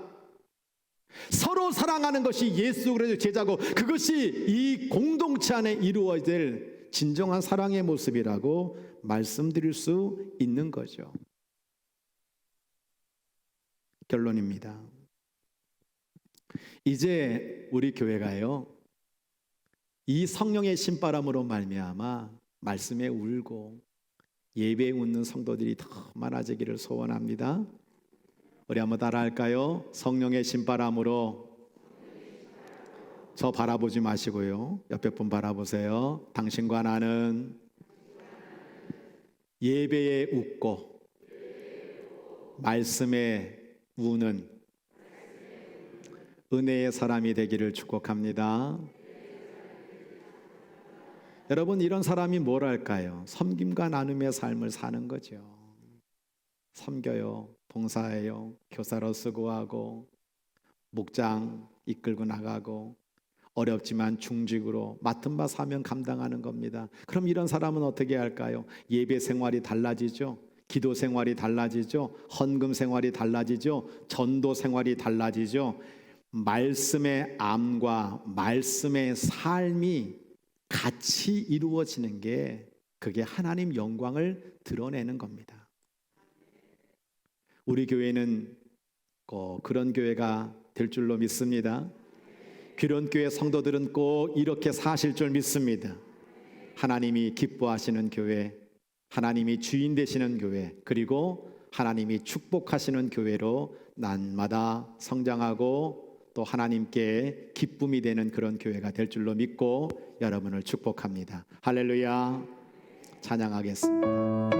서로 사랑하는 것이 예수 그리스도의 제자고, 그것이 이 공동체 안에 이루어야 될 진정한 사랑의 모습이라고 말씀드릴 수 있는 거죠. 결론입니다. 이제 우리 교회가요, 이 성령의 신바람으로 말미암아 말씀에 울고 예배에 웃는 성도들이 더 많아지기를 소원합니다. 우리 한번 따라할까요? 성령의 신바람으로. 저 바라보지 마시고요, 옆에 분 바라보세요. 당신과 나는 예배에 웃고 말씀에 우는 은혜의 사람이 되기를 축복합니다. 여러분, 이런 사람이 뭘 할까요? 섬김과 나눔의 삶을 사는 거죠. 섬겨요, 봉사해요, 교사로 수고하고 목장 이끌고 나가고 어렵지만 중직으로 맡은 바 사명 감당하는 겁니다. 그럼 이런 사람은 어떻게 할까요? 예배 생활이 달라지죠. 기도 생활이 달라지죠. 헌금 생활이 달라지죠. 전도 생활이 달라지죠. 말씀의 암과 말씀의 삶이 같이 이루어지는 게, 그게 하나님 영광을 드러내는 겁니다. 우리 교회는 꼭 그런 교회가 될 줄로 믿습니다. 그런 교회 성도들은 꼭 이렇게 사실 줄 믿습니다. 하나님이 기뻐하시는 교회, 하나님이 주인 되시는 교회, 그리고 하나님이 축복하시는 교회로 날마다 성장하고 또 하나님께 기쁨이 되는 그런 교회가 될 줄로 믿고 여러분을 축복합니다. 할렐루야. 찬양하겠습니다.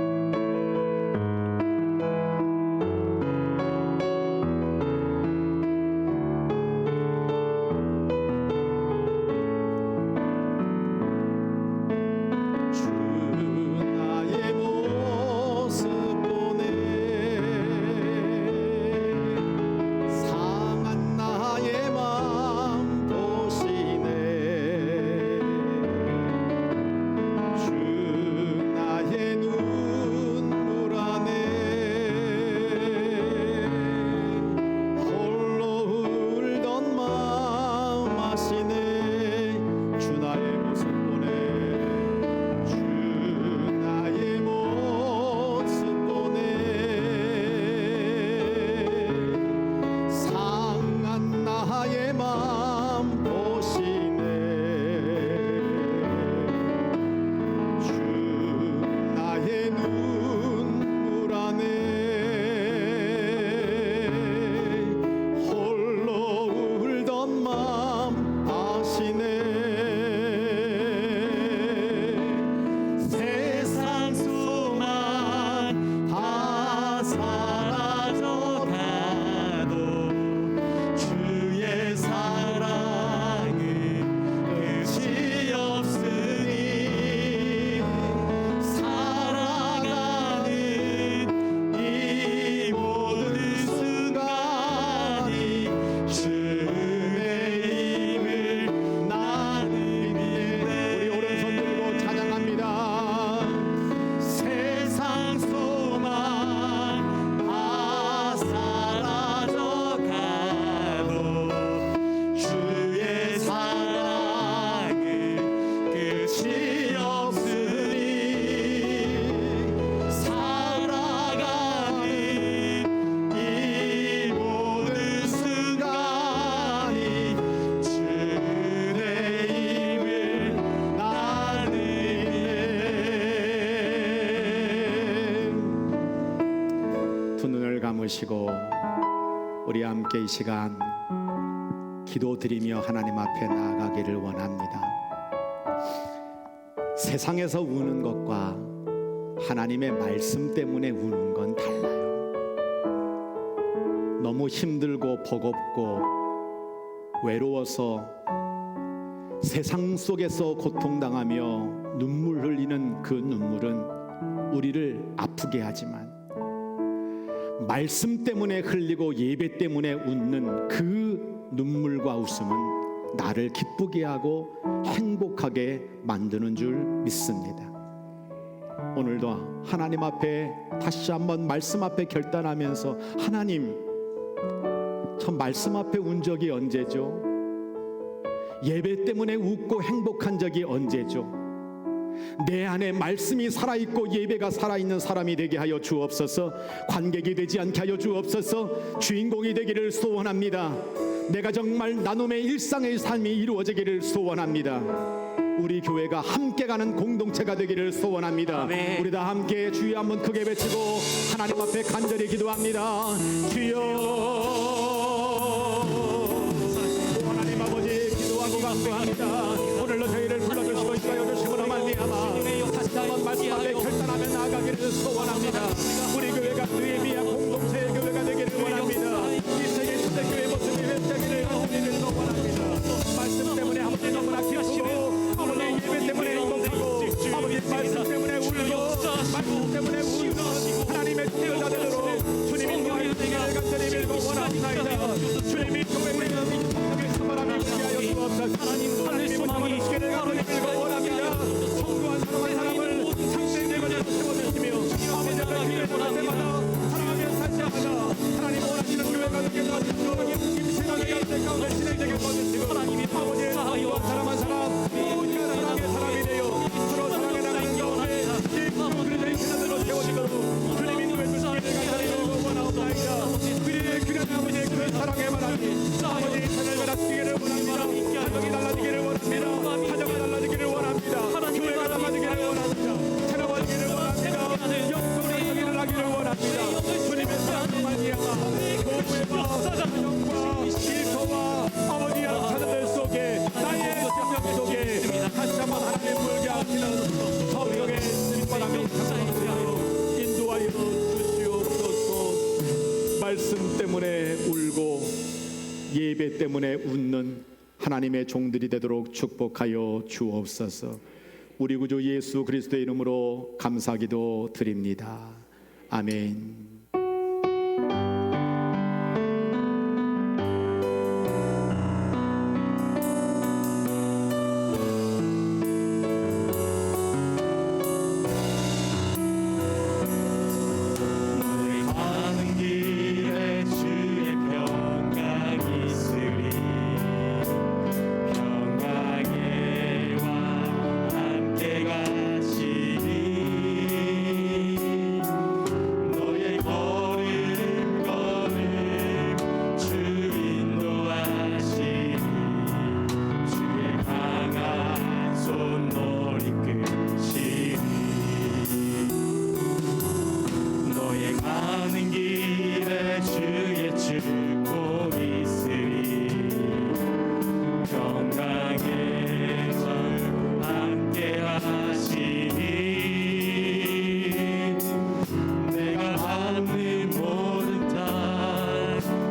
감으시고 우리 함께 이 시간 기도드리며 하나님 앞에 나아가기를 원합니다. 세상에서 우는 것과 하나님의 말씀 때문에 우는 건 달라요. 너무 힘들고 버겁고 외로워서 세상 속에서 고통당하며 눈물 흘리는 그 눈물은 우리를 아프게 하지만 말씀 때문에 흘리고 예배 때문에 웃는 그 눈물과 웃음은 나를 기쁘게 하고 행복하게 만드는 줄 믿습니다. 오늘도 하나님 앞에 다시 한번 말씀 앞에 결단하면서 하나님, 저 말씀 앞에 운 적이 언제죠? 예배 때문에 웃고 행복한 적이 언제죠? 내 안에 말씀이 살아있고 예배가 살아있는 사람이 되게 하여 주옵소서. 관객이 되지 않게 하여 주옵소서. 주인공이 되기를 소원합니다. 내가 정말 나눔의 일상의 삶이 이루어지기를 소원합니다. 우리 교회가 함께 가는 공동체가 되기를 소원합니다. 아멘. 우리 다 함께 주여 한번 크게 외치고 하나님 앞에 간절히 기도합니다. 주여, 하나님 아버지, 기도하고 간구합니다. 오늘로 저희를 불러주시고 인도하여 주심으로 말미암아 다시 한번 말씀 앞에 결단하며 나아가기를 소원합니다. 우리 교회가 느헤미야 공동체의 교회가 되기를 원합니다. 이 세계 초대교회 모습이 회복되기를 간절히 소원합니다. 말씀 때문에 아버지 너무나 기쁘고, 아버지 예배 때문에 행복하고, 아버지 말씀 때문에 울고, 말씀 때문에 울고, 하나님의 뛰어나도록 주님이 인도하시기를 간절히 빌고 원합니다. 주님이 교회를 성령의 사바람이 있게 하여 주옵소서. 하나님이 문화만 주기를 간절히 빌고 원합니다. 성도한 사랑한 사람을 상대적으로 세워주시며 아버지 하나님의 교회 때마다 사랑하며 살자마자 하나님 원하시는 교회가 되게 도와주시고 임신하게 할 때 가운데 진행되게 도와주시고 아버지의 성도한 사랑한 사람 모두가 사랑의 사람이 되어 서로 사랑해 나가는 가운데 그리스도의 신하들로 세워지도록 주님이 교회 주시기를 간절히 빌고 원하옵나이다. 우리의 귀한 아버지의 교회 사랑의 바람이 아버지 하늘과 낮기를 원합니다. 가정이 달라지기를 원합니다. 가정이 달라지기를 원합니다. 교회가 달라지기를 원합니다. 새로워지기를 원합니다. 영성의 일어나기를 원합니다. 주님의 사랑으로 말미암아 교회와 가정과 일터와 아버지 자녀들 속에 나의 생명 속에 다시 한번 하나님 물게 하시는 성령의 신바람이 참여하도록 인도하여 주시옵소서. 말씀 때문에 울고 예배 때문에 웃는 하나님의 종들이 되도록 축복하여 주옵소서. 우리 구주 예수 그리스도의 이름으로 감사기도 드립니다. 아멘. 가는 길에 주의 평강이 있으리 평강의 왕 함께 가시리 너의 걸음 주 인도하시리 주의 강한 손 널 이끄시리 너의 가는 길에 주의 축복 있으리 평강의 왕 함께 하시니 내가 받는 모든 땅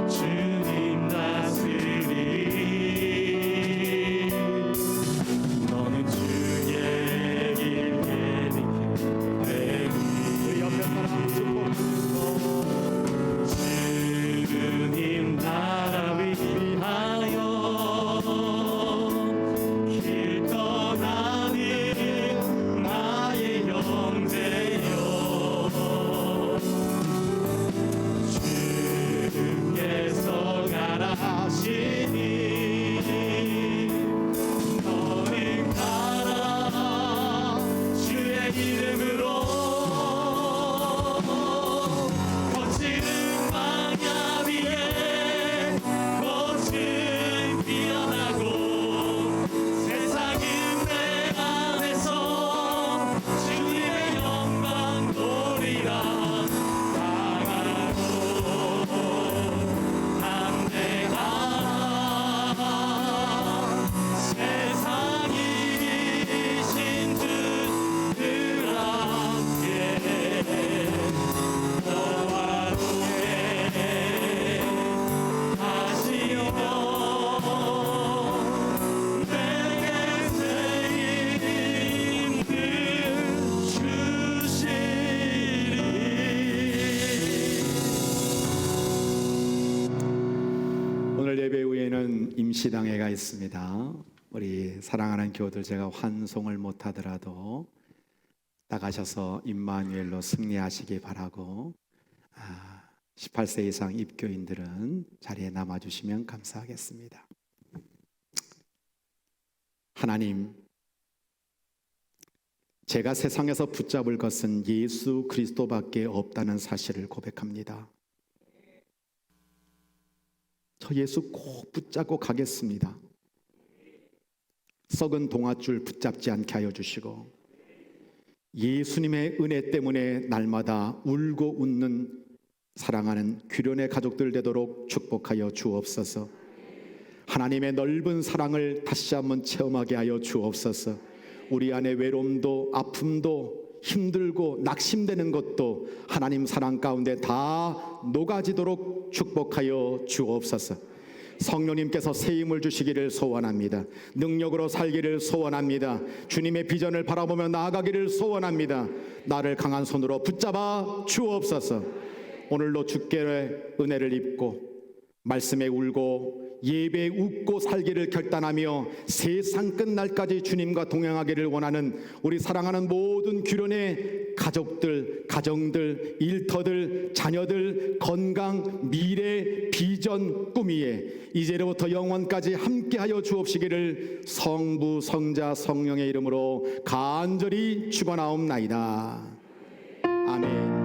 주님 다스리 너는 주의 길 깨끗게 되리 옆에 사람 주님 나라 위하여 길 떠나는 나의 형제여 주께서 가라 하시니 너는 가라 주의 이름으로 거칠은 광야 위에 꽃은 피어나고 세상은 내 안에서 주님의 영광 보리라 강하고 담대하라 세상이 이신 주들 함께 너와 함께 하시며 내게 새 힘을 주시리. 오늘 예배 후에는 임시당회가 있습니다. 우리 사랑하는 교우들 제가 환송을 못하더라도 나가셔서 임마누엘로 승리하시기 바라고 18세 이상 입교인들은 자리에 남아주시면 감사하겠습니다. 하나님, 제가 세상에서 붙잡을 것은 예수 그리스도밖에 없다는 사실을 고백합니다. 저 예수 꼭 붙잡고 가겠습니다. 썩은 동아줄 붙잡지 않게 하여 주시고 예수님의 은혜 때문에 날마다 울고 웃는 사랑하는 규련의 가족들 되도록 축복하여 주옵소서. 하나님의 넓은 사랑을 다시 한번 체험하게 하여 주옵소서. 우리 안에 외로움도 아픔도 힘들고 낙심되는 것도 하나님 사랑 가운데 다 녹아지도록 축복하여 주옵소서. 성령님께서 새 힘을 주시기를 소원합니다. 능력으로 살기를 소원합니다. 주님의 비전을 바라보며 나아가기를 소원합니다. 나를 강한 손으로 붙잡아 주옵소서. 오늘도 주께 은혜를 입고 말씀에 울고 예배에 웃고 살기를 결단하며 세상 끝날까지 주님과 동행하기를 원하는 우리 사랑하는 모든 규련의 가족들, 가정들, 일터들, 자녀들, 건강, 미래, 비전, 꿈 위에 이제로부터 영원까지 함께하여 주옵시기를 성부, 성자, 성령의 이름으로 간절히 축원하옵나이다. 아멘.